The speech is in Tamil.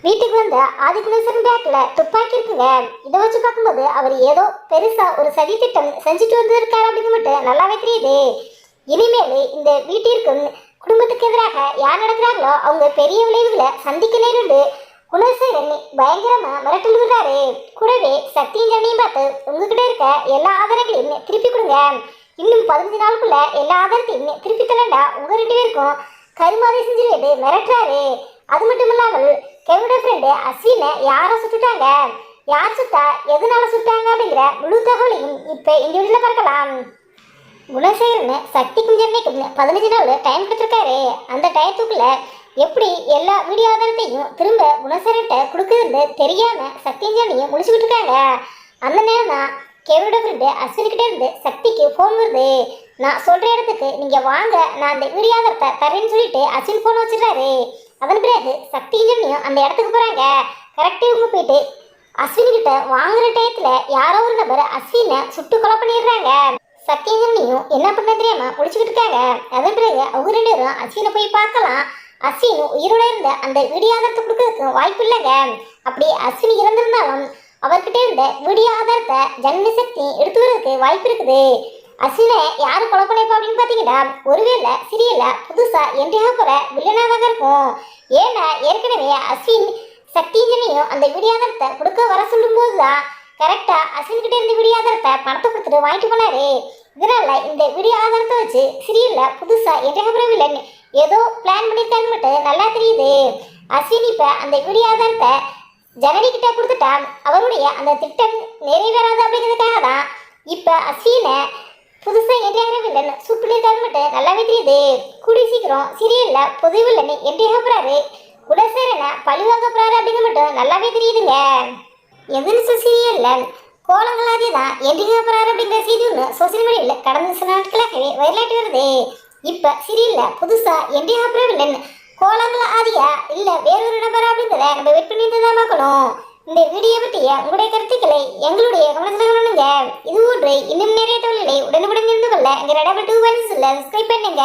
வீட்டுக்கு வந்த ஆதிகுணேஸ்வரன் பேக்ல துப்பாக்கி இருக்குங்க. இதை வச்சு பார்க்கும்போது அவர் ஏதோ பெருசா ஒரு சதி திட்டம் செஞ்சுட்டு வந்திருக்காரு அப்படின்னு மட்டும் நல்லாவே தெரியுது. இனிமேல் இந்த வீட்டிற்கும் குடும்பத்துக்கு எதிராக யார் நடக்கிறாங்களோ அவங்க பெரிய விளைவுகளை சந்திக்க நேரிட்டு குணசேகரன் பயங்கரமா மிரட்டல் விடுறாரு. கூடவே சக்தியும் ஜானியும் பார்த்து உங்ககிட்ட இருக்க எல்லா ஆதாரங்களையும் திருப்பி கொடுங்க, இன்னும் 15 நாளுக்குள்ள எல்லா ஆதாரத்தையும் திருப்பி தரண்டா உங்க 2 பேருக்கும் கருமாதி செஞ்சிருவேட்டு மிரட்டுறாரு. அது மட்டும் இல்லாமல் கெவினோட ஃப்ரெண்டு அஸ்வினை யாரை சுட்டுட்டாங்க, யார் சுட்டா, எதனால சுட்டாங்க அப்படிங்கிற முழு தகவலையும் இப்போ இந்த வீடியோவில் பார்க்கலாம். குணசேகரன் சக்திக்கும் ஜென்னைக்கும் 15 நாள் டைம் கொடுத்துருக்காரு. அந்த டயத்துக்குள்ள எப்படி எல்லா வீடியோ ஆதாரத்தையும் திரும்ப குணசேகரன்ட்ட கொடுக்குதுன்னு தெரியாம சக்தியும் ஜென்னையும் முடிச்சுக்கிட்டு இருக்காங்க. அந்த நேரம் தான் கெவினோட ஃப்ரெண்டு அஸ்வின்கிட்ட இருந்து சக்திக்கு ஃபோன் வருது. நான் சொல்ற இடத்துக்கு நீங்க வாங்க, நான் அந்த வீடியோ ஆதாரத்தை தரேன்னு சொல்லிட்டு அஸ்வின் ஃபோன் வச்சிடறாரு. அதன் பிறகு சக்தியும் ஜென்னியும் அந்த இடத்துக்கு போறாங்க. கரெக்டாக இவங்க போயிட்டு அஸ்வின் கிட்ட வாங்குற டயத்துல யாரோ ஒரு நபர் அஸ்வினை சுட்டு கொலை பண்ணிடுறாங்க. சக்தியும் ஜென்னியும் என்ன பண்ண தெரியாம முடிச்சுக்கிட்டு இருக்காங்க. அதன் பிறகு அவங்க 2 பேரும் அஸ்வினை போய் பார்க்கலாம். அஸ்வின் உயிரோட இருந்த அந்த வீடியோ ஆதாரத்தை கொடுக்கறதுக்கு வாய்ப்பு இல்லைங்க. அப்படி அஸ்வின் இறந்திருந்தாலும் அவர்கிட்ட இருந்த வீடியோ ஆதாரத்தை ஜனனி சக்தி எடுத்து வரதுக்கு வாய்ப்பு இருக்குது. அஸ்வினை யாரு கொலை பண்ணிப்பா அப்படின்னு பார்த்தீங்கன்னா ஒருவேளை சீரியல்ல புதுசா என்ட்ரியாக போற வில்லனாக இருக்கும். ஏன்னா ஏற்கனவே அஸ்வின் சக்தியும் அந்த வீடியோ ஆதாரத்தை கொடுக்க வர சொல்லும் போதுதான் கரெக்டா அஸ்வின் கிட்ட இருந்த வீடியோ ஆதாரத்தை பணத்தை கொடுத்துட்டு வாங்கிட்டு போனாரு. இதனால இந்த வீடியோ ஆதாரத்தை வச்சு சீரியல்ல புதுசா என்ட்ரியாக போற வில்லன் ஏதோ பிளான் பண்ணியிருக்கான்னு மட்டும் நல்லா தெரியுது. அஸ்வின் இப்ப அந்த வீடியோ ஆதாரத்தை ஜனனி கிட்ட கொடுத்துட்டா அவருடைய அந்த திட்டம் நிறைவேறாது அப்படிங்கிறதுக்காக தான் இப்ப அஸ்வினை புதுசா என்ட்ரியாகிற வில்லன் சூட் பண்ணியிருக்காரு மட்டும் நல்லாவே தெரியுது. கூடி சீக்கிரம் சீரியல்ல புது வில்லன் என்ட்ரியாக போறாரு, குணசேகரனை பழிவாங்க போறாரு அப்படிங்கிற மட்டும் நல்லாவே தெரியுதுங்க. எதிர்த்து சீரியல்ல கோலங்களாதி தான் என்ட்ரியாக போறாரு அப்படிங்கிற செய்தி ஒன்று சோசியல் மீடியாவில் கடந்த சில நாட்களாகவே வைரலாட்டி வருது. இப்ப சீரியல்ல புதுசா என்ட்ரியாக போற வில்லன் கோலங்கள ஆதியா இல்ல வேறொரு நபரா அப்படிங்கிறத நம்ம வெயிட் பண்ணிட்டு தான் பார்க்கணும். இந்த வீடியோ பற்றிய உங்களுடைய கருத்துக்களை எங்களுடைய கவனத்தில் கொள்ளுங்க. இது போன்று இன்னும் நிறைய தகவல்களை உடனுக்குடன் இருந்து கொள்ள எங்கள் சப்ஸ்கிரைப் பண்ணுங்க.